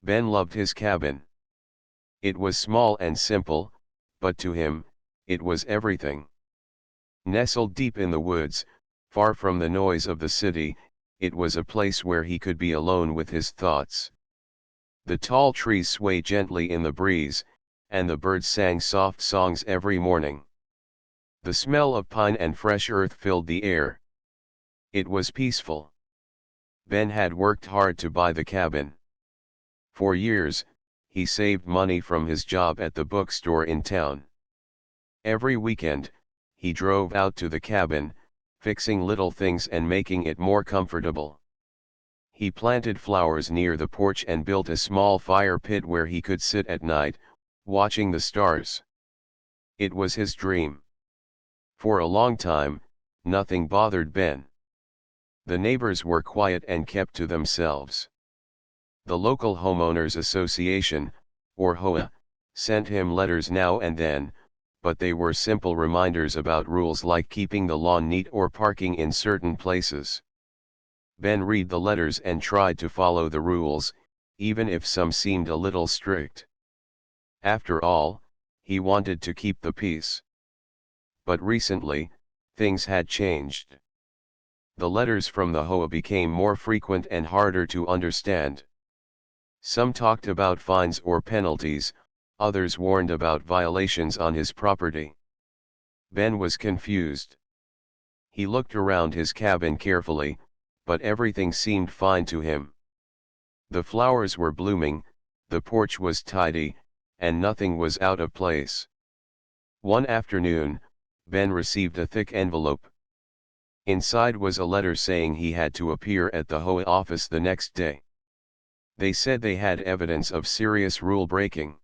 Ben loved his cabin. It was small and simple, but to him, it was everything. Nestled deep in the woods, far from the noise of the city, it was a place where he could be alone with his thoughts. The tall trees swayed gently in the breeze, and the birds sang soft songs every morning. The smell of pine and fresh earth filled the air. It was peaceful. Ben had worked hard to buy the cabin. For years, he saved money from his job at the bookstore in town. Every weekend, he drove out to the cabin, fixing little things and making it more comfortable. He planted flowers near the porch and built a small fire pit where he could sit at night, watching the stars. It was his dream. For a long time, nothing bothered Ben. The neighbors were quiet and kept to themselves. The local homeowners association, or HOA, sent him letters now and then, but they were simple reminders about rules like keeping the lawn neat or parking in certain places. Ben read the letters and tried to follow the rules, even if some seemed a little strict. After all, he wanted to keep the peace. But recently, things had changed. The letters from the HOA became more frequent and harder to understand. Some talked about fines or penalties, others warned about violations on his property. Ben was confused. He looked around his cabin carefully, but everything seemed fine to him. The flowers were blooming, the porch was tidy, and nothing was out of place. One afternoon, Ben received a thick envelope. Inside was a letter saying he had to appear at the HOA office the next day. They said they had evidence of serious rule breaking.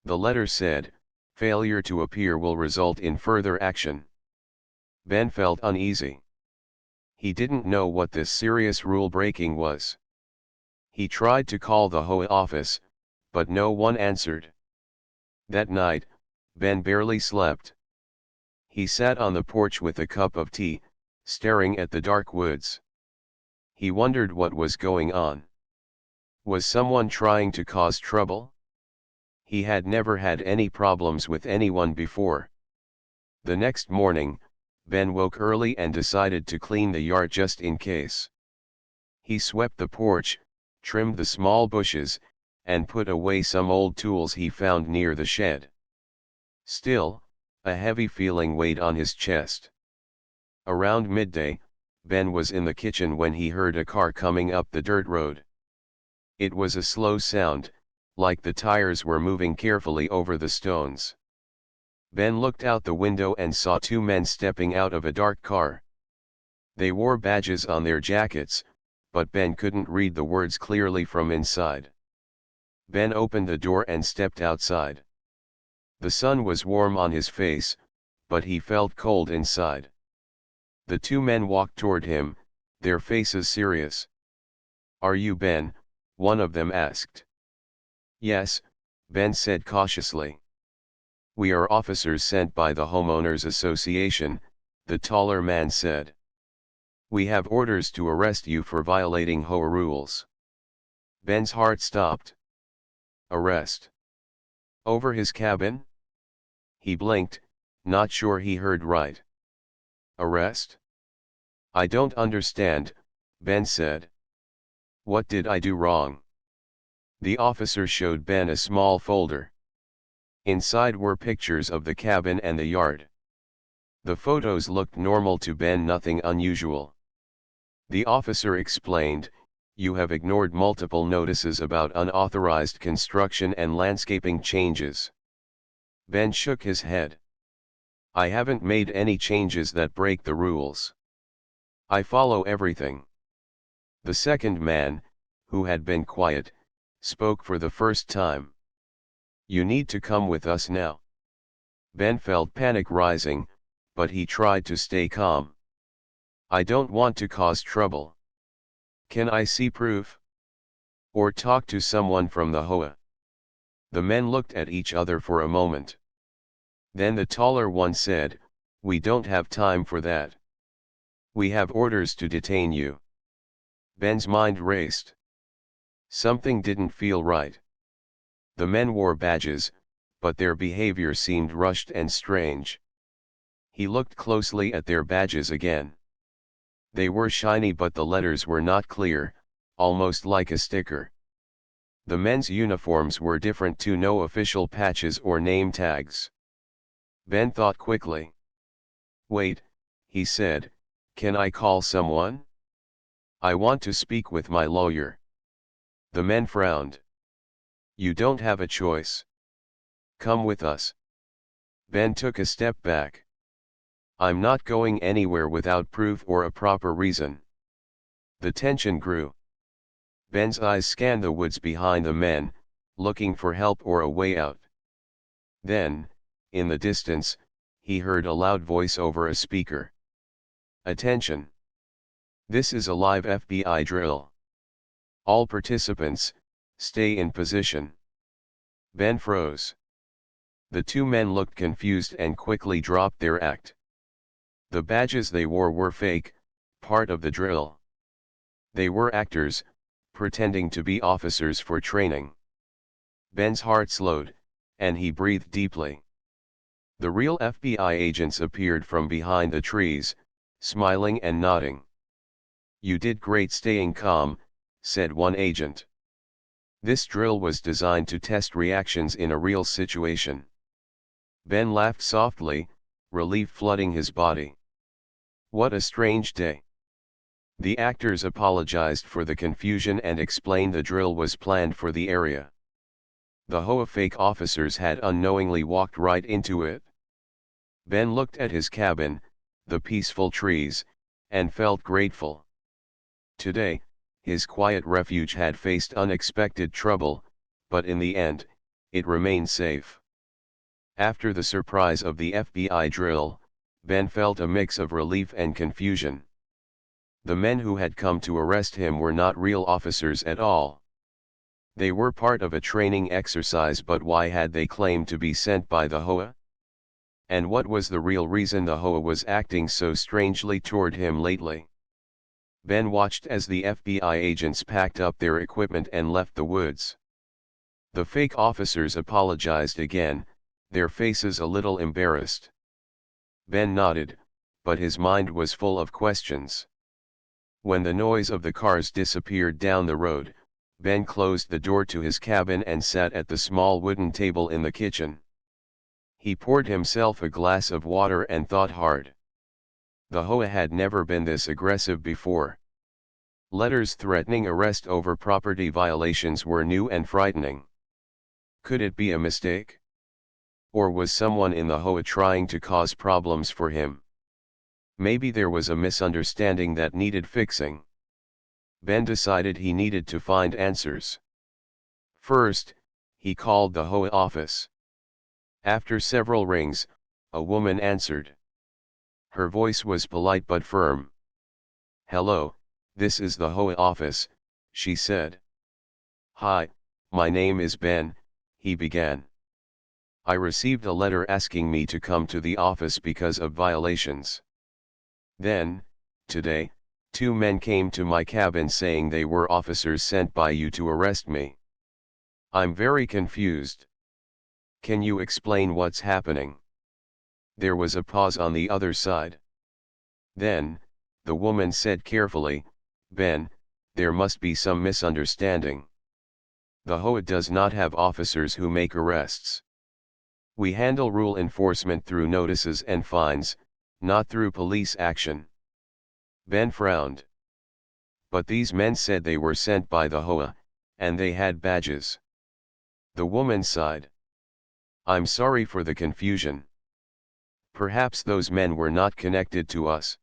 The letter said, failure to appear will result in further action. Ben felt uneasy. He didn't know what this serious rule breaking was. He tried to call the HOA office, but no one answered. That night, Ben barely slept. He sat on the porch with a cup of tea, staring at the dark woods. He wondered what was going on. Was someone trying to cause trouble? He had never had any problems with anyone before. The next morning, Ben woke early and decided to clean the yard just in case. He swept the porch, trimmed the small bushes, and put away some old tools he found near the shed. Still, a heavy feeling weighed on his chest. Around midday, Ben was in the kitchen when he heard a car coming up the dirt road. It was a slow sound, like the tires were moving carefully over the stones. Ben looked out the window and saw two men stepping out of a dark car. They wore badges on their jackets, but Ben couldn't read the words clearly from inside. Ben opened the door and stepped outside. The sun was warm on his face, but he felt cold inside. The two men walked toward him, their faces serious. "Are you Ben?" one of them asked. "Yes," Ben said cautiously. "We are officers sent by the Homeowners Association," the taller man said. "We have orders to arrest you for violating HOA rules." Ben's heart stopped. Arrest? Over his cabin? He blinked, not sure he heard right. Arrest? "I don't understand," Ben said. "What did I do wrong?" The officer showed Ben a small folder. Inside were pictures of the cabin and the yard. The photos looked normal to Ben, nothing unusual. The officer explained, "You have ignored multiple notices about unauthorized construction and landscaping changes." Ben shook his head. "I haven't made any changes that break the rules. I follow everything." The second man, who had been quiet, spoke for the first time. "You need to come with us now." Ben felt panic rising, but he tried to stay calm. "I don't want to cause trouble. Can I see proof? Or talk to someone from the HOA?" The men looked at each other for a moment. Then the taller one said, "We don't have time for that. We have orders to detain you." Ben's mind raced. Something didn't feel right. The men wore badges, but their behavior seemed rushed and strange. He looked closely at their badges again. They were shiny, but the letters were not clear, almost like a sticker. The men's uniforms were different too, no official patches or name tags. Ben thought quickly. "Wait," he said, "can I call someone? I want to speak with my lawyer." The men frowned. "You don't have a choice. Come with us." Ben took a step back. "I'm not going anywhere without proof or a proper reason." The tension grew. Ben's eyes scanned the woods behind the men, looking for help or a way out. Then, in the distance, he heard a loud voice over a speaker. "Attention! This is a live FBI drill. All participants, stay in position." Ben froze. The two men looked confused and quickly dropped their act. The badges they wore were fake, part of the drill. They were actors, pretending to be officers for training. Ben's heart slowed, and he breathed deeply. The real FBI agents appeared from behind the trees, smiling and nodding. "You did great staying calm," said one agent. "This drill was designed to test reactions in a real situation." Ben laughed softly, relief flooding his body. What a strange day. The actors apologized for the confusion and explained the drill was planned for the area. The HOA fake officers had unknowingly walked right into it. Ben looked at his cabin, the peaceful trees, and felt grateful. Today, his quiet refuge had faced unexpected trouble, but in the end, it remained safe. After the surprise of the FBI drill, Ben felt a mix of relief and confusion. The men who had come to arrest him were not real officers at all. They were part of a training exercise, but why had they claimed to be sent by the HOA? And what was the real reason the HOA was acting so strangely toward him lately? Ben watched as the FBI agents packed up their equipment and left the woods. The fake officers apologized again, their faces a little embarrassed. Ben nodded, but his mind was full of questions. When the noise of the cars disappeared down the road, Ben closed the door to his cabin and sat at the small wooden table in the kitchen. He poured himself a glass of water and thought hard. The HOA had never been this aggressive before. Letters threatening arrest over property violations were new and frightening. Could it be a mistake? Or was someone in the HOA trying to cause problems for him? Maybe there was a misunderstanding that needed fixing. Ben decided he needed to find answers. First, he called the HOA office. After several rings, a woman answered. Her voice was polite but firm. "Hello, this is the HOA office," she said. "Hi, my name is Ben," he began. "I received a letter asking me to come to the office because of violations. Then, today, two men came to my cabin saying they were officers sent by you to arrest me. I'm very confused. Can you explain what's happening?" There was a pause on the other side. Then, the woman said carefully, "Ben, there must be some misunderstanding. The HOA does not have officers who make arrests. We handle rule enforcement through notices and fines, not through police action." Ben frowned. But these men said they were sent by the HOA, and they had badges. The woman sighed. "I'm sorry for the confusion. Perhaps those men were not connected to us.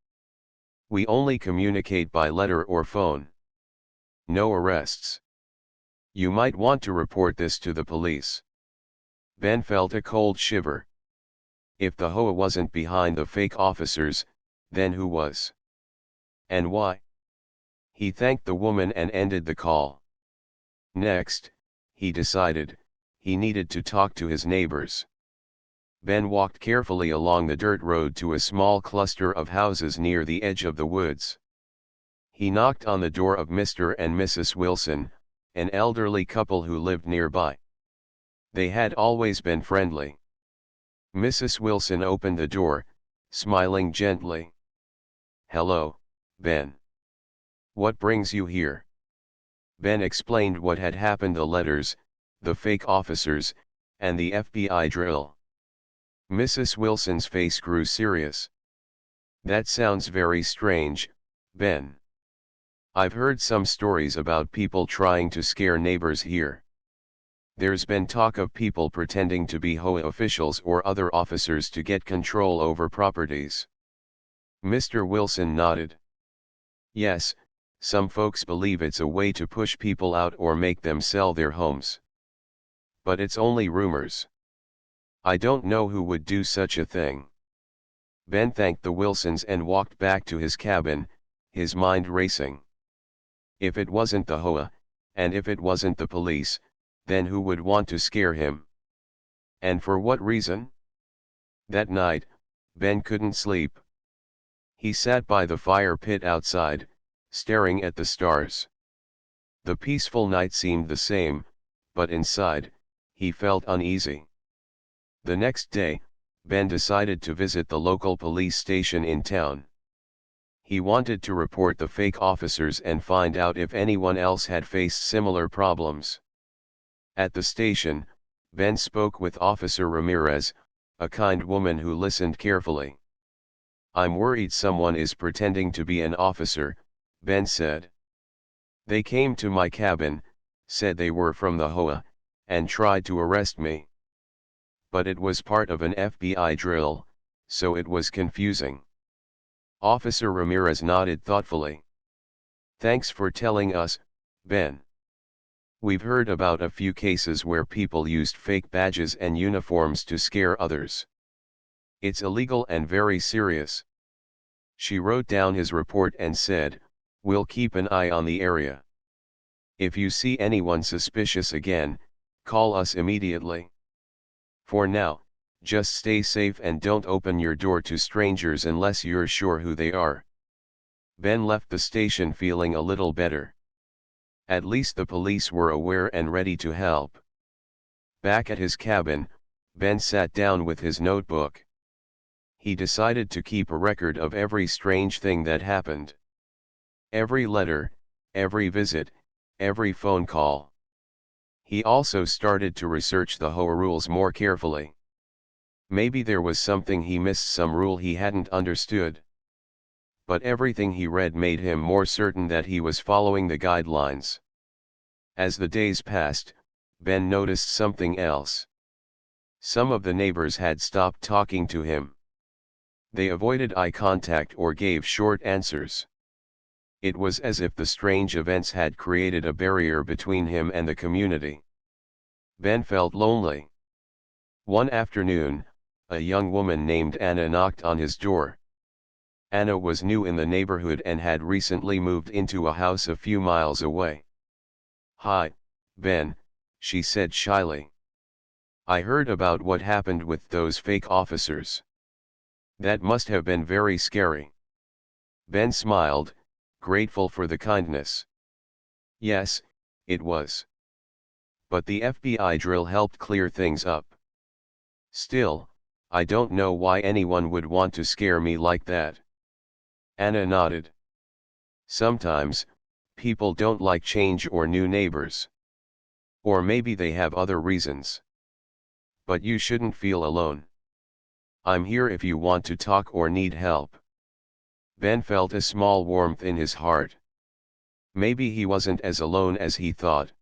We only communicate by letter or phone. No arrests. You might want to report this to the police." Ben felt a cold shiver. If the HOA wasn't behind the fake officers, then who was? And why? He thanked the woman and ended the call. Next, he decided, he needed to talk to his neighbors. Ben walked carefully along the dirt road to a small cluster of houses near the edge of the woods. He knocked on the door of Mr. and Mrs. Wilson, an elderly couple who lived nearby. They had always been friendly. Mrs. Wilson opened the door, smiling gently. "Hello, Ben. What brings you here?" Ben explained what had happened: the letters, the fake officers, and the FBI drill. Mrs. Wilson's face grew serious. "That sounds very strange, Ben. I've heard some stories about people trying to scare neighbors here. There's been talk of people pretending to be HOA officials or other officers to get control over properties." Mr. Wilson nodded. "Yes, some folks believe it's a way to push people out or make them sell their homes. But it's only rumors. I don't know who would do such a thing." Ben thanked the Wilsons and walked back to his cabin, his mind racing. If it wasn't the HOA, and if it wasn't the police, then who would want to scare him? And for what reason? That night, Ben couldn't sleep. He sat by the fire pit outside, staring at the stars. The peaceful night seemed the same, but inside, he felt uneasy. The next day, Ben decided to visit the local police station in town. He wanted to report the fake officers and find out if anyone else had faced similar problems. At the station, Ben spoke with Officer Ramirez, a kind woman who listened carefully. "I'm worried someone is pretending to be an officer," Ben said. "They came to my cabin, said they were from the HOA, and tried to arrest me. But it was part of an FBI drill, so it was confusing." Officer Ramirez nodded thoughtfully. "Thanks for telling us, Ben. We've heard about a few cases where people used fake badges and uniforms to scare others. It's illegal and very serious." She wrote down his report and said, "We'll keep an eye on the area. If you see anyone suspicious again, call us immediately. For now, just stay safe and don't open your door to strangers unless you're sure who they are." Ben left the station feeling a little better. At least the police were aware and ready to help. Back at his cabin, Ben sat down with his notebook. He decided to keep a record of every strange thing that happened. Every letter, every visit, every phone call. He also started to research the HOA rules more carefully. Maybe there was something he missed, some rule he hadn't understood. But everything he read made him more certain that he was following the guidelines. As the days passed, Ben noticed something else. Some of the neighbors had stopped talking to him. They avoided eye contact or gave short answers. It was as if the strange events had created a barrier between him and the community. Ben felt lonely. One afternoon, a young woman named Anna knocked on his door. Anna was new in the neighborhood and had recently moved into a house a few miles away. "Hi, Ben," she said shyly. "I heard about what happened with those fake officers. That must have been very scary." Ben smiled, grateful for the kindness. "Yes, it was. But the FBI drill helped clear things up. Still, I don't know why anyone would want to scare me like that." Anna nodded. "Sometimes, people don't like change or new neighbors. Or maybe they have other reasons. But you shouldn't feel alone. I'm here if you want to talk or need help." Ben felt a small warmth in his heart. Maybe he wasn't as alone as he thought.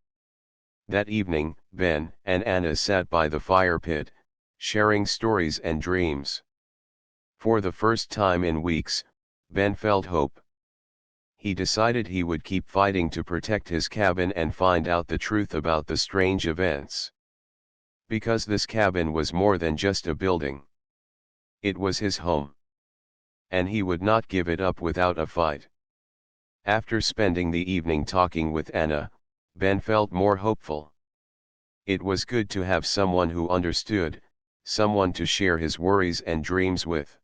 That evening, Ben and Anna sat by the fire pit, sharing stories and dreams. For the first time in weeks, Ben felt hope. He decided he would keep fighting to protect his cabin and find out the truth about the strange events. Because this cabin was more than just a building. It was his home. And he would not give it up without a fight. After spending the evening talking with Anna, Ben felt more hopeful. It was good to have someone who understood, someone to share his worries and dreams with.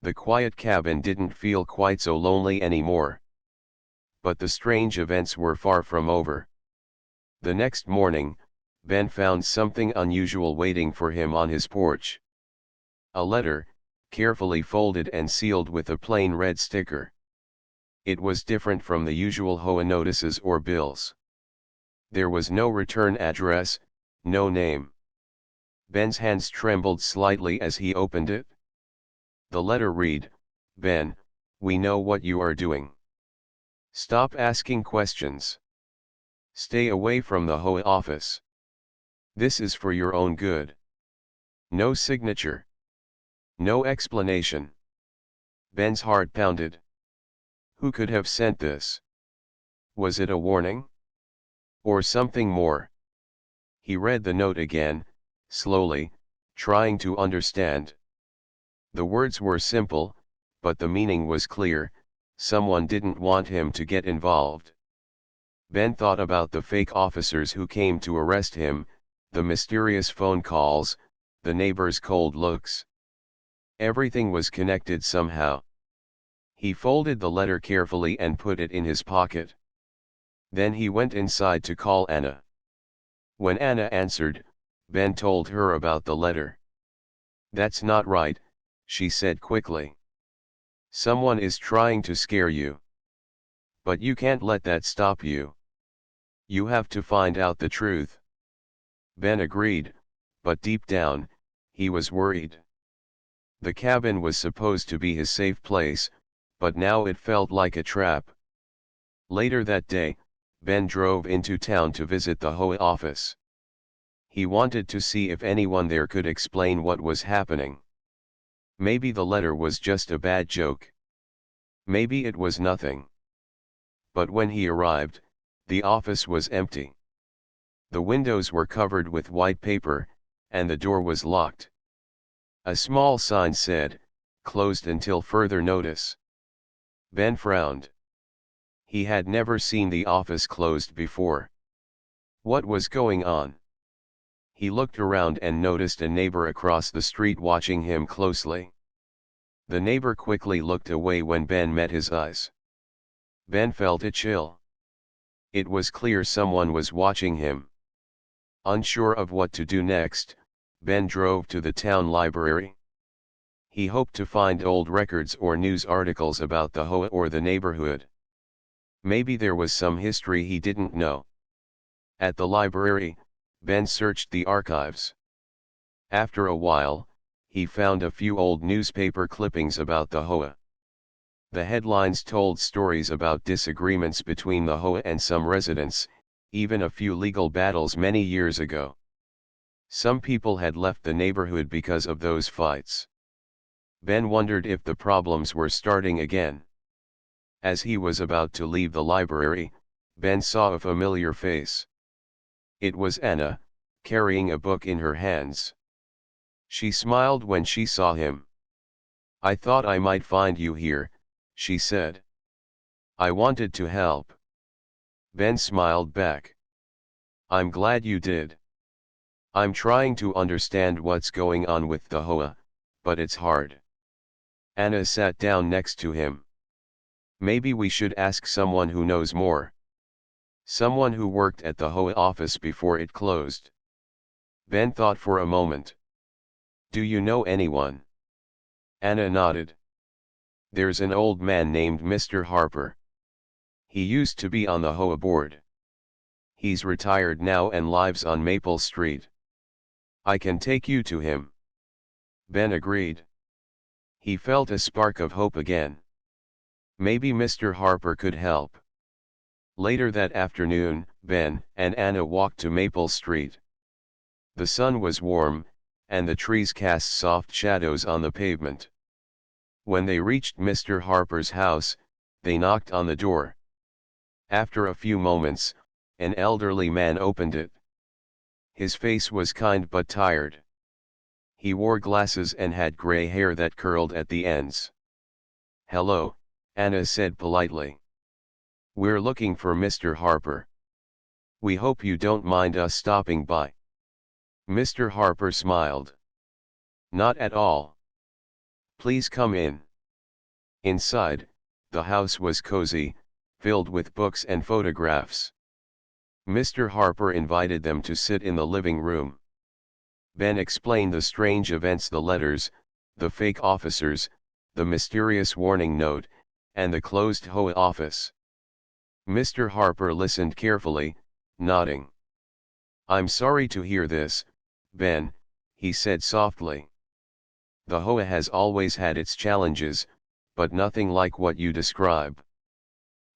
The quiet cabin didn't feel quite so lonely anymore. But the strange events were far from over. The next morning, Ben found something unusual waiting for him on his porch. A letter, carefully folded and sealed with a plain red sticker. It was different from the usual HOA notices or bills. There was no return address, no name. Ben's hands trembled slightly as he opened it. The letter read, "Ben, we know what you are doing. Stop asking questions. Stay away from the HOA office. This is for your own good." No signature. No explanation. Ben's heart pounded. Who could have sent this? Was it a warning? Or something more? He read the note again, slowly, trying to understand. The words were simple, but the meaning was clear. Someone didn't want him to get involved. Ben thought about the fake officers who came to arrest him, the mysterious phone calls, the neighbors' cold looks. Everything was connected somehow. He folded the letter carefully and put it in his pocket. Then he went inside to call Anna. When Anna answered, Ben told her about the letter. "That's not right," she said quickly. "Someone is trying to scare you. But you can't let that stop you. You have to find out the truth." Ben agreed, but deep down, he was worried. The cabin was supposed to be his safe place, but now it felt like a trap. Later that day, Ben drove into town to visit the HOA office. He wanted to see if anyone there could explain what was happening. Maybe the letter was just a bad joke. Maybe it was nothing. But when he arrived, the office was empty. The windows were covered with white paper, and the door was locked. A small sign said, "Closed until further notice." Ben frowned. He had never seen the office closed before. What was going on? He looked around and noticed a neighbor across the street watching him closely. The neighbor quickly looked away when Ben met his eyes. Ben felt a chill. It was clear someone was watching him. Unsure of what to do next, Ben drove to the town library. He hoped to find old records or news articles about the HOA or the neighborhood. Maybe there was some history he didn't know. At the library, Ben searched the archives. After a while, he found a few old newspaper clippings about the HOA. The headlines told stories about disagreements between the HOA and some residents, even a few legal battles many years ago. Some people had left the neighborhood because of those fights. Ben wondered if the problems were starting again. As he was about to leave the library, Ben saw a familiar face. It was Anna, carrying a book in her hands. She smiled when she saw him. "I thought I might find you here," she said. "I wanted to help." Ben smiled back. "I'm glad you did. I'm trying to understand what's going on with the HOA, but it's hard." Anna sat down next to him. "Maybe we should ask someone who knows more. Someone who worked at the HOA office before it closed." Ben thought for a moment. "Do you know anyone?" Anna nodded. "There's an old man named Mr. Harper. He used to be on the HOA board. He's retired now and lives on Maple Street. I can take you to him." Ben agreed. He felt a spark of hope again. Maybe Mr. Harper could help. Later that afternoon, Ben and Anna walked to Maple Street. The sun was warm, and the trees cast soft shadows on the pavement. When they reached Mr. Harper's house, they knocked on the door. After a few moments, an elderly man opened it. His face was kind but tired. He wore glasses and had gray hair that curled at the ends. "Hello," Anna said politely. "We're looking for Mr. Harper. We hope you don't mind us stopping by." Mr. Harper smiled. "Not at all. Please come in." Inside, the house was cozy, filled with books and photographs. Mr. Harper invited them to sit in the living room. Ben explained the strange events, the letters, the fake officers, the mysterious warning note, and the closed HOA office. Mr. Harper listened carefully, nodding. "I'm sorry to hear this, Ben," he said softly. "The HOA has always had its challenges, but nothing like what you describe.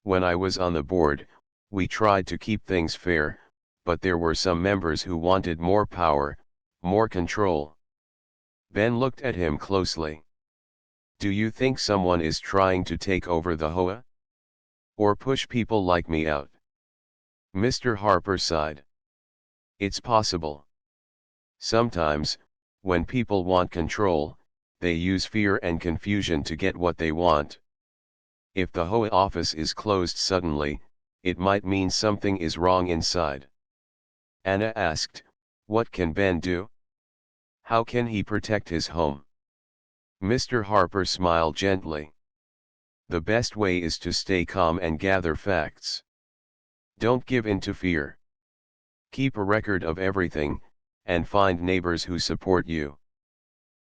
When I was on the board, we tried to keep things fair, but there were some members who wanted more power, more control." Ben looked at him closely. "Do you think someone is trying to take over the HOA? Or push people like me out?" Mr. Harper sighed. "It's possible. Sometimes, when people want control, they use fear and confusion to get what they want. If the HOA office is closed suddenly, it might mean something is wrong inside." Anna asked, "What can Ben do? How can he protect his home?" Mr. Harper smiled gently. "The best way is to stay calm and gather facts. Don't give in to fear. Keep a record of everything, and find neighbors who support you.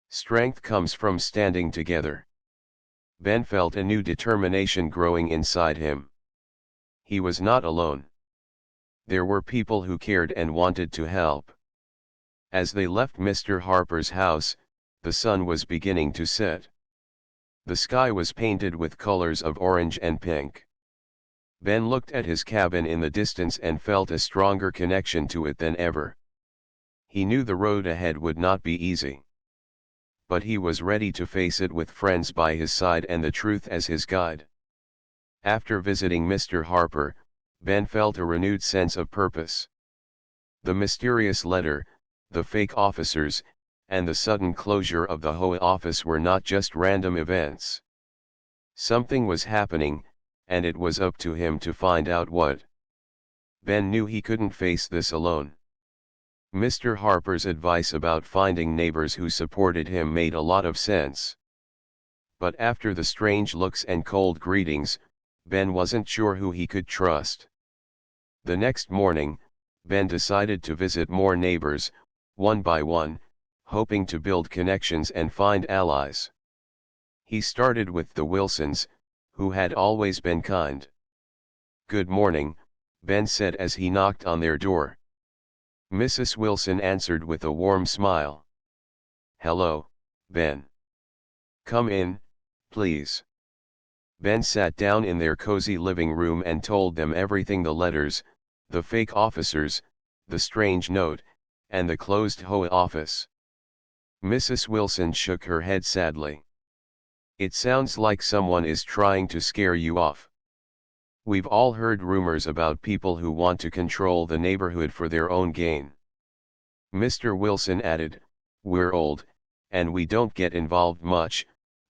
Strength comes from standing together." Ben felt a new determination growing inside him. He was not alone. There were people who cared and wanted to help. As they left Mr. Harper's house, the sun was beginning to set. The sky was painted with colors of orange and pink. Ben looked at his cabin in the distance and felt a stronger connection to it than ever. He knew the road ahead would not be easy. But he was ready to face it with friends by his side and the truth as his guide. After visiting Mr. Harper, Ben felt a renewed sense of purpose. The mysterious letter, the fake officers, and the sudden closure of the HOA office were not just random events. Something was happening, and it was up to him to find out what. Ben knew he couldn't face this alone. Mr. Harper's advice about finding neighbors who supported him made a lot of sense. But after the strange looks and cold greetings, Ben wasn't sure who he could trust. The next morning, Ben decided to visit more neighbors, one by one, hoping to build connections and find allies. He started with the Wilsons, who had always been kind. "Good morning," Ben said as he knocked on their door. Mrs. Wilson answered with a warm smile. "Hello, Ben. Come in, please." Ben sat down in their cozy living room and told them everything: the letters, the fake officers, the strange note, and the closed HOA office. Mrs. Wilson shook her head sadly. "It sounds like someone is trying to scare you off. We've all heard rumors about people who want to control the neighborhood for their own gain." Mr. Wilson added, "We're old, and we don't get involved much,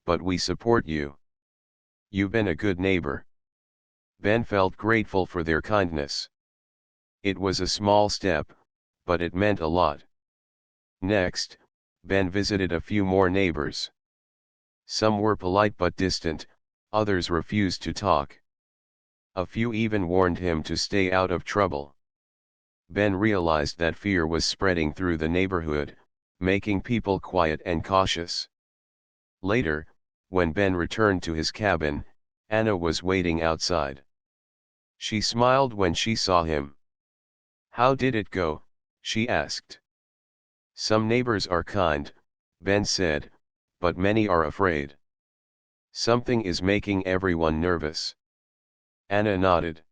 but we support you. You've been a good neighbor." Ben felt grateful for their kindness. It was a small step, but it meant a lot. Next, Ben visited a few more neighbors. Some were polite but distant, others refused to talk. A few even warned him to stay out of trouble. Ben realized that fear was spreading through the neighborhood, making people quiet and cautious. Later, when Ben returned to his cabin, Anna was waiting outside. She smiled when she saw him. "How did it go?" she asked. "Some neighbors are kind," Ben said, "but many are afraid. Something is making everyone nervous." Anna nodded.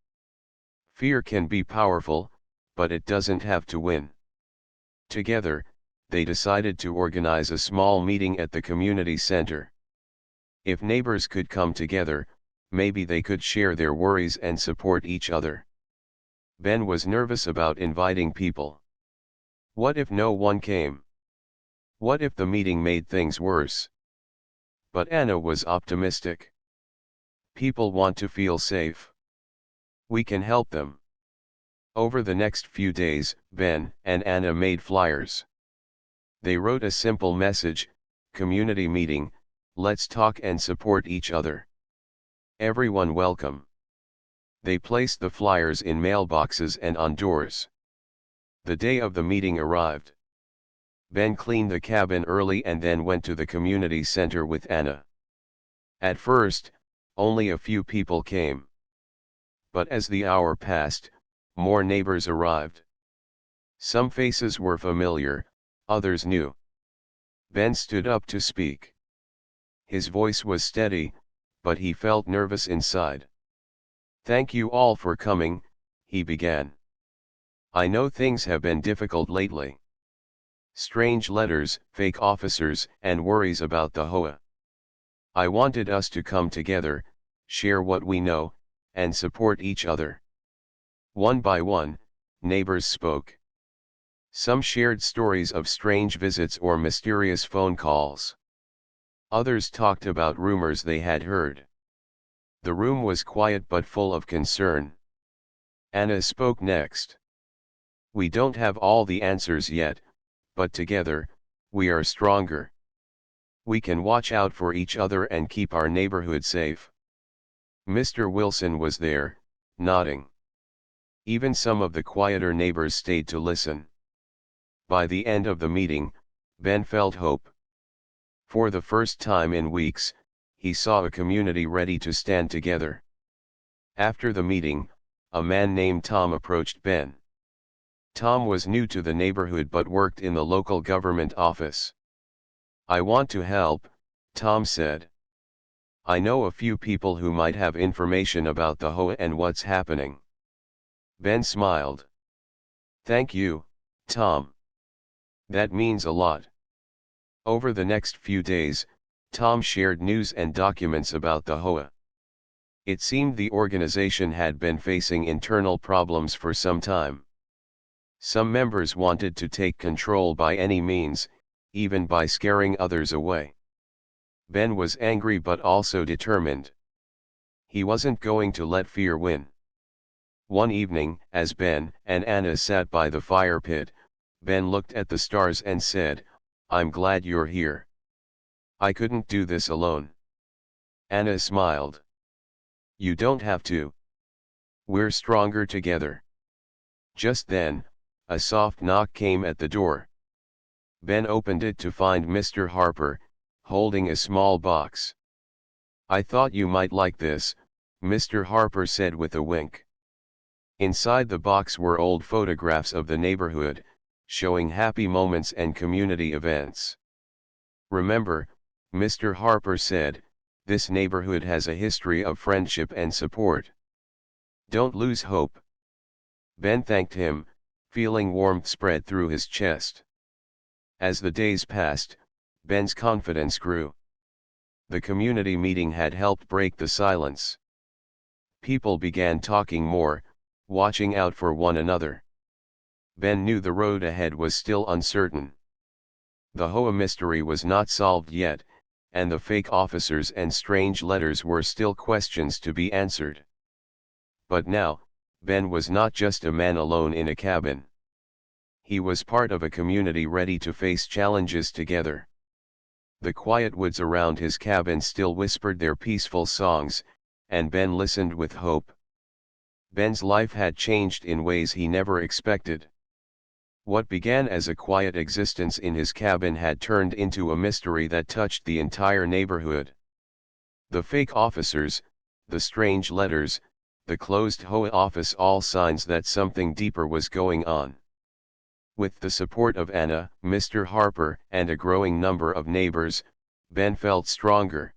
"Fear can be powerful, but it doesn't have to win." Together, they decided to organize a small meeting at the community center. If neighbors could come together, maybe they could share their worries and support each other. Ben was nervous about inviting people. What if no one came? What if the meeting made things worse? But Anna was optimistic. "People want to feel safe. We can help them." Over the next few days, Ben and Anna made flyers. They wrote a simple message: "Community meeting, let's talk and support each other. Everyone welcome." They placed the flyers in mailboxes and on doors. The day of the meeting arrived. Ben cleaned the cabin early and then went to the community center with Anna. At first, only a few people came. But as the hour passed, more neighbors arrived. Some faces were familiar, others new. Ben stood up to speak. His voice was steady, but he felt nervous inside. "Thank you all for coming," he began. "I know things have been difficult lately. Strange letters, fake officers, and worries about the HOA. I wanted us to come together, share what we know, and support each other." One by one, neighbors spoke. Some shared stories of strange visits or mysterious phone calls. Others talked about rumors they had heard. The room was quiet but full of concern. Anna spoke next. "We don't have all the answers yet, but together, we are stronger. We can watch out for each other and keep our neighborhood safe." Mr. Wilson was there, nodding. Even some of the quieter neighbors stayed to listen. By the end of the meeting, Ben felt hope. For the first time in weeks, he saw a community ready to stand together. After the meeting, a man named Tom approached Ben. Tom was new to the neighborhood but worked in the local government office. "I want to help," Tom said. "I know a few people who might have information about the HOA and what's happening." Ben smiled. "Thank you, Tom. That means a lot." Over the next few days, Tom shared news and documents about the HOA. It seemed the organization had been facing internal problems for some time. Some members wanted to take control by any means, even by scaring others away. Ben was angry but also determined. He wasn't going to let fear win. One evening, as Ben and Anna sat by the fire pit, Ben looked at the stars and said, "I'm glad you're here. I couldn't do this alone." Anna smiled. "You don't have to. We're stronger together." Just then, a soft knock came at the door. Ben opened it to find Mr. Harper, holding a small box. "I thought you might like this," Mr. Harper said with a wink. Inside the box were old photographs of the neighborhood, showing happy moments and community events. "Remember," Mr. Harper said, "this neighborhood has a history of friendship and support. Don't lose hope." Ben thanked him, feeling warmth spread through his chest. As the days passed, Ben's confidence grew. The community meeting had helped break the silence. People began talking more, watching out for one another. Ben knew the road ahead was still uncertain. The HOA mystery was not solved yet, and the fake officers and strange letters were still questions to be answered. But now, Ben was not just a man alone in a cabin. He was part of a community ready to face challenges together. The quiet woods around his cabin still whispered their peaceful songs, and Ben listened with hope. Ben's life had changed in ways he never expected. What began as a quiet existence in his cabin had turned into a mystery that touched the entire neighborhood. The fake officers, the strange letters, the closed HOA office, all signs that something deeper was going on. With the support of Anna, Mr. Harper, and a growing number of neighbors, Ben felt stronger.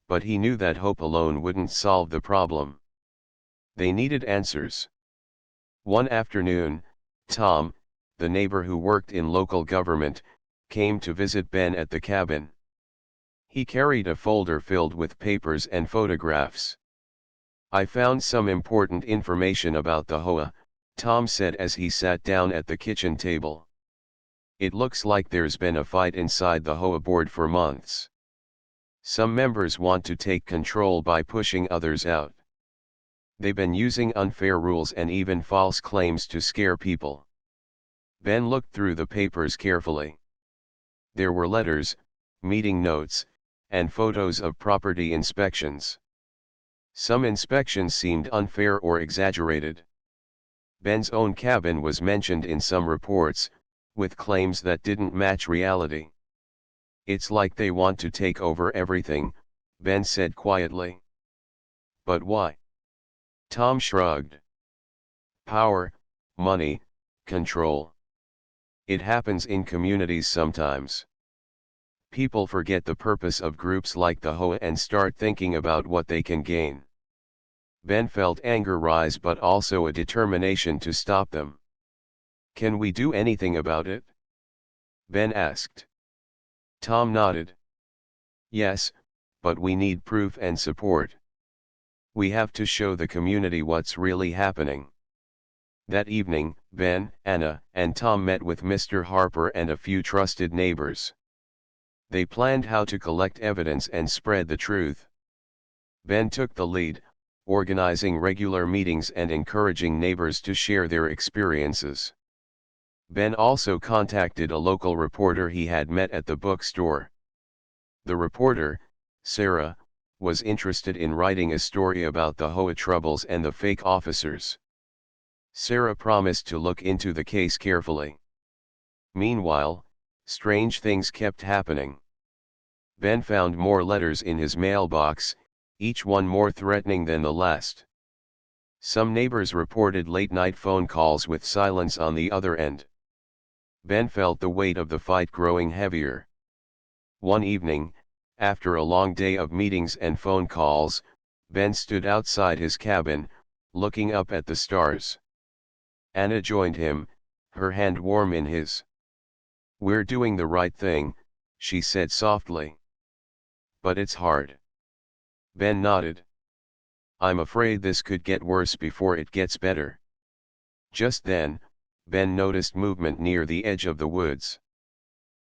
But he knew that hope alone wouldn't solve the problem. They needed answers. One afternoon, Tom, the neighbor who worked in local government, came to visit Ben at the cabin. He carried a folder filled with papers and photographs. "I found some important information about the HOA," Tom said as he sat down at the kitchen table. "It looks like there's been a fight inside the HOA board for months. Some members want to take control by pushing others out. They've been using unfair rules and even false claims to scare people." Ben looked through the papers carefully. There were letters, meeting notes, and photos of property inspections. Some inspections seemed unfair or exaggerated. Ben's own cabin was mentioned in some reports, with claims that didn't match reality. "It's like they want to take over everything," Ben said quietly. "But why?" Tom shrugged. "Power, money, control. It happens in communities sometimes. People forget the purpose of groups like the HOA and start thinking about what they can gain." Ben felt anger rise but also a determination to stop them. "Can we do anything about it?" Ben asked. Tom nodded. "Yes, but we need proof and support. We have to show the community what's really happening." That evening, Ben, Anna, and Tom met with Mr. Harper and a few trusted neighbors. They planned how to collect evidence and spread the truth. Ben took the lead, organizing regular meetings and encouraging neighbors to share their experiences. Ben also contacted a local reporter he had met at the bookstore. The reporter, Sarah, was interested in writing a story about the HOA troubles and the fake officers. Sarah promised to look into the case carefully. Meanwhile, strange things kept happening. Ben found more letters in his mailbox, each one more threatening than the last. Some neighbors reported late-night phone calls with silence on the other end. Ben felt the weight of the fight growing heavier. One evening, after a long day of meetings and phone calls, Ben stood outside his cabin, looking up at the stars. Anna joined him, her hand warm in his. "We're doing the right thing," she said softly. "But it's hard." Ben nodded. "I'm afraid this could get worse before it gets better." Just then, Ben noticed movement near the edge of the woods.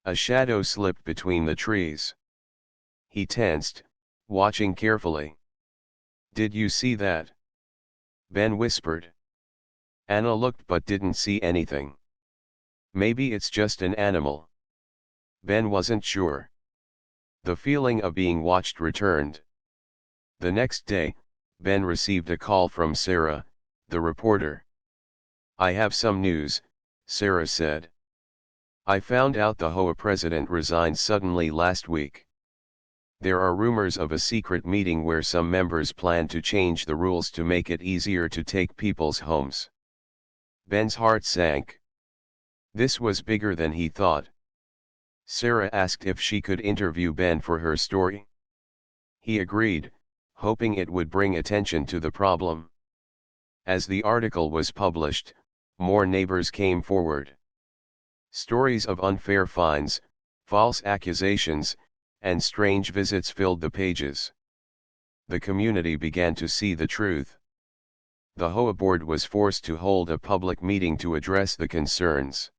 A shadow slipped between the trees. He tensed, watching carefully. "Did you see that?" Ben whispered. Anna looked but didn't see anything. "Maybe it's just an animal." Ben wasn't sure. The feeling of being watched returned. The next day, Ben received a call from Sarah, the reporter. "I have some news," Sarah said. "I found out the HOA president resigned suddenly last week. There are rumors of a secret meeting where some members plan to change the rules to make it easier to take people's homes." Ben's heart sank. This was bigger than he thought. Sarah asked if she could interview Ben for her story. He agreed, hoping it would bring attention to the problem. As the article was published, more neighbors came forward. Stories of unfair fines, false accusations, and strange visits filled the pages. The community began to see the truth. The HOA board was forced to hold a public meeting to address the concerns.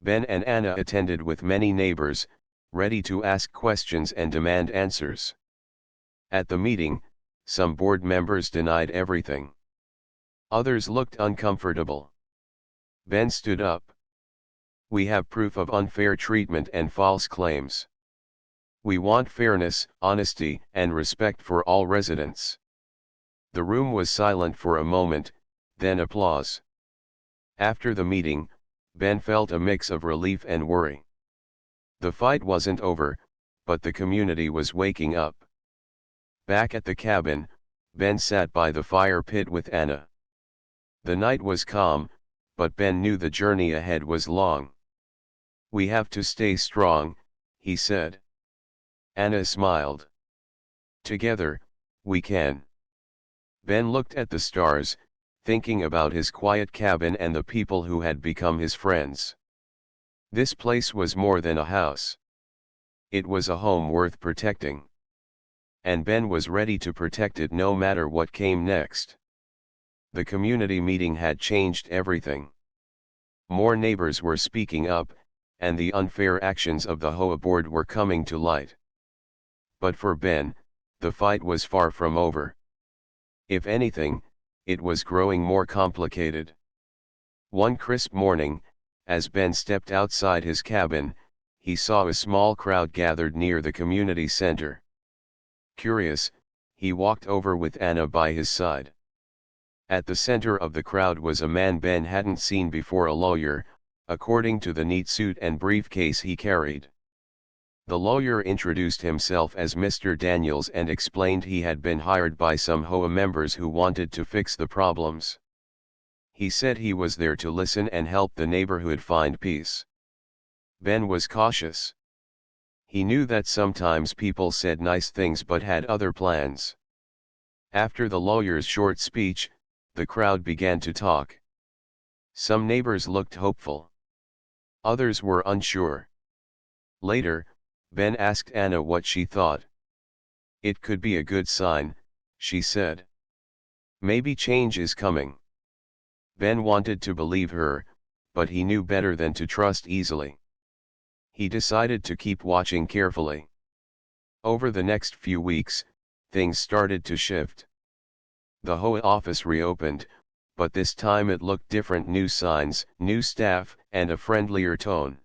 Ben and Anna attended with many neighbors, ready to ask questions and demand answers. At the meeting, some board members denied everything. Others looked uncomfortable. Ben stood up. "We have proof of unfair treatment and false claims. We want fairness, honesty, and respect for all residents." The room was silent for a moment, then applause. After the meeting, Ben felt a mix of relief and worry. The fight wasn't over, but the community was waking up. Back at the cabin, Ben sat by the fire pit with Anna. The night was calm, but Ben knew the journey ahead was long. "We have to stay strong," he said. Anna smiled. "Together, we can." Ben looked at the stars, thinking about his quiet cabin and the people who had become his friends. This place was more than a house. It was a home worth protecting. And Ben was ready to protect it no matter what came next. The community meeting had changed everything. More neighbors were speaking up, and the unfair actions of the HOA board were coming to light. But for Ben, the fight was far from over. If anything, it was growing more complicated. One crisp morning, as Ben stepped outside his cabin, he saw a small crowd gathered near the community center. Curious, He walked over with Anna by his side. At the center of the crowd was a man Ben hadn't seen before, a lawyer, according to the neat suit and briefcase he carried. The lawyer introduced himself as Mr. Daniels and explained he had been hired by some HOA members who wanted to fix the problems. He said he was there to listen and help the neighborhood find peace. Ben was cautious. He knew that sometimes people said nice things but had other plans. After the lawyer's short speech, the crowd began to talk. Some neighbors looked hopeful. Others were unsure. Later, Ben asked Anna what she thought. "It could be a good sign," she said. "Maybe change is coming." Ben wanted to believe her, but he knew better than to trust easily. He decided to keep watching carefully. Over the next few weeks, things started to shift. The HOA office reopened, but this time it looked different: new signs, new staff, and a friendlier tone.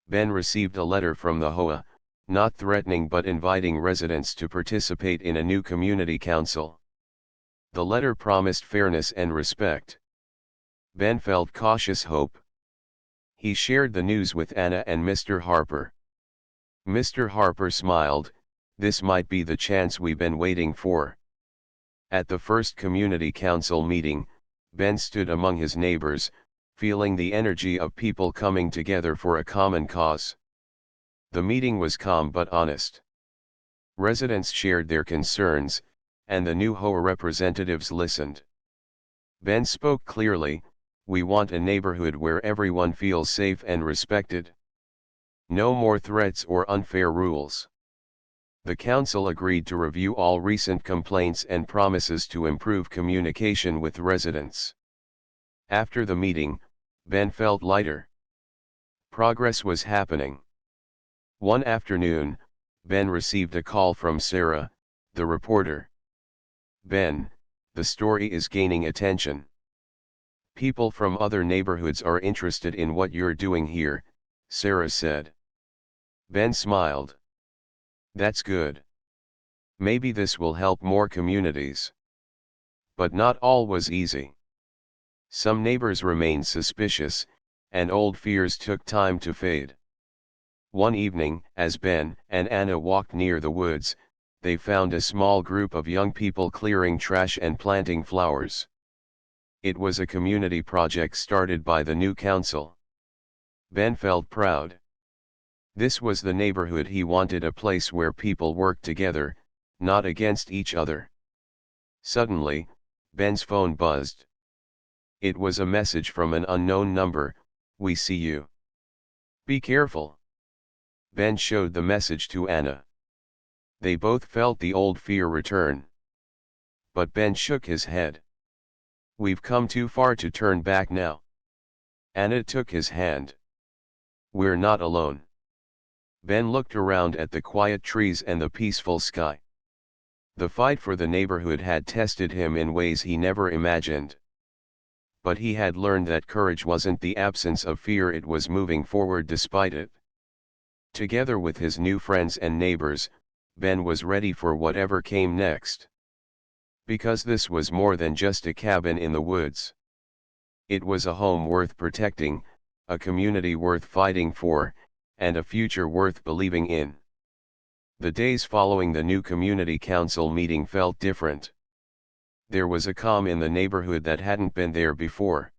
Ben received a letter from the HOA, not threatening but inviting residents to participate in a new community council. The letter promised fairness and respect. Ben felt cautious hope. He shared the news with Anna and Mr. Harper. Mr. Harper smiled. "This might be the chance we've been waiting for." At the first community council meeting, Ben stood among his neighbors, feeling the energy of people coming together for a common cause. The meeting was calm but honest. Residents shared their concerns, and the new HOA representatives listened. Ben spoke clearly: "We want a neighborhood where everyone feels safe and respected. No more threats or unfair rules." The council agreed to review all recent complaints and promises to improve communication with residents. After the meeting, Ben felt lighter. Progress was happening. One afternoon, Ben received a call from Sarah, the reporter. "Ben, the story is gaining attention. People from other neighborhoods are interested in what you're doing here," Sarah said. Ben smiled. "That's good. Maybe this will help more communities." But not all was easy. Some neighbors remained suspicious, and old fears took time to fade. One evening, as Ben and Anna walked near the woods, they found a small group of young people clearing trash and planting flowers. It was a community project started by the new council. Ben felt proud. This was the neighborhood he wanted: a place where people worked together, not against each other. Suddenly, Ben's phone buzzed. It was a message from an unknown number: "We see you. Be careful." Ben showed the message to Anna. They both felt the old fear return. But Ben shook his head. "We've come too far to turn back now." Anna took his hand. "We're not alone." Ben looked around at the quiet trees and the peaceful sky. The fight for the neighborhood had tested him in ways he never imagined. But he had learned that courage wasn't the absence of fear, it was moving forward despite it. Together with his new friends and neighbors, Ben was ready for whatever came next. Because this was more than just a cabin in the woods. It was a home worth protecting, a community worth fighting for, and a future worth believing in. The days following the new community council meeting felt different. There was a calm in the neighborhood that hadn't been there before.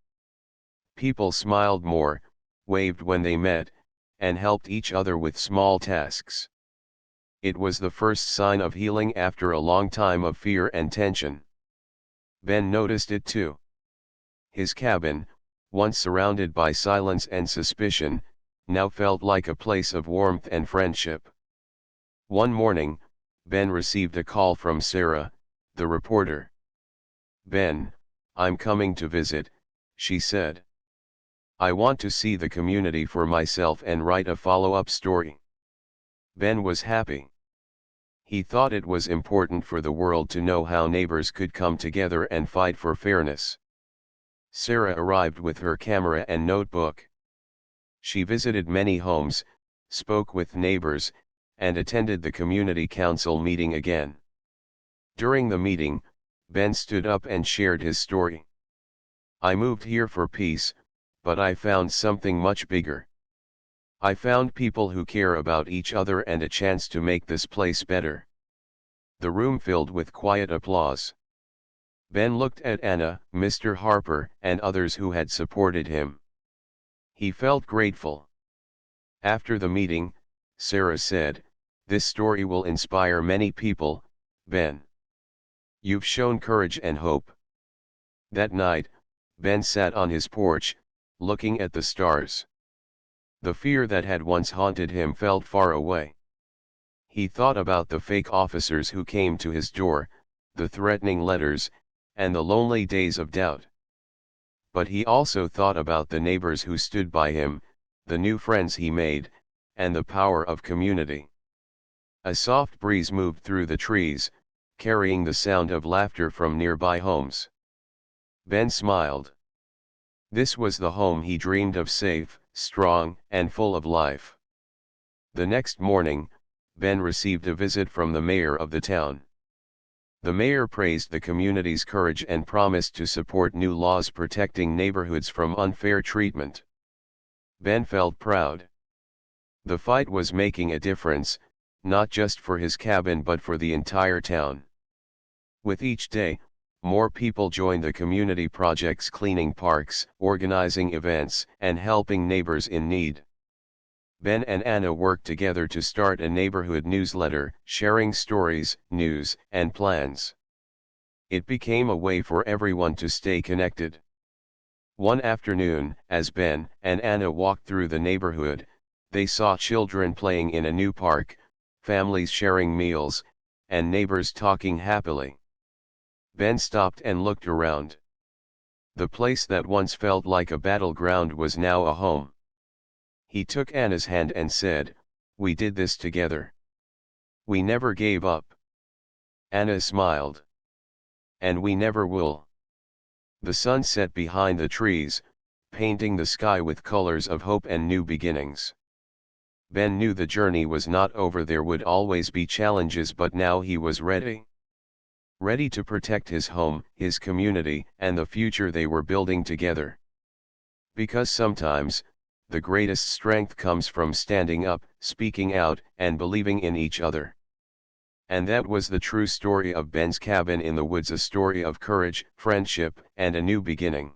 People smiled more, waved when they met, and helped each other with small tasks. It was the first sign of healing after a long time of fear and tension. Ben noticed it too. His cabin, once surrounded by silence and suspicion, now felt like a place of warmth and friendship. One morning, Ben received a call from Sarah, the reporter. "Ben, I'm coming to visit," she said. "I want to see the community for myself and write a follow-up story." Ben was happy. He thought it was important for the world to know how neighbors could come together and fight for fairness. Sarah arrived with her camera and notebook. She visited many homes, spoke with neighbors, and attended the community council meeting again. During the meeting, Ben stood up and shared his story. "I moved here for peace, but I found something much bigger. I found people who care about each other and a chance to make this place better." The room filled with quiet applause. Ben looked at Anna, Mr. Harper, and others who had supported him. He felt grateful. After the meeting, Sarah said, "This story will inspire many people, Ben. You've shown courage and hope." That night, Ben sat on his porch, looking at the stars. The fear that had once haunted him felt far away. He thought about the fake officers who came to his door, the threatening letters, and the lonely days of doubt. But he also thought about the neighbors who stood by him, the new friends he made, and the power of community. A soft breeze moved through the trees, carrying the sound of laughter from nearby homes. Ben smiled. This was the home he dreamed of, safe, strong, and full of life. The next morning, Ben received a visit from the mayor of the town. The mayor praised the community's courage and promised to support new laws protecting neighborhoods from unfair treatment. Ben felt proud. The fight was making a difference, not just for his cabin but for the entire town. With each day, more people joined the community projects, cleaning parks, organizing events, and helping neighbors in need. Ben and Anna worked together to start a neighborhood newsletter, sharing stories, news, and plans. It became a way for everyone to stay connected. One afternoon, as Ben and Anna walked through the neighborhood, they saw children playing in a new park, families sharing meals, and neighbors talking happily. Ben stopped and looked around. The place that once felt like a battleground was now a home. He took Anna's hand and said, "We did this together. We never gave up." Anna smiled. "And we never will." The sun set behind the trees, painting the sky with colors of hope and new beginnings. Ben knew the journey was not over. There would always be challenges, but now he was ready. Ready to protect his home, his community, and the future they were building together. Because sometimes, the greatest strength comes from standing up, speaking out, and believing in each other. And that was the true story of Ben's cabin in the woods, a story of courage, friendship, and a new beginning.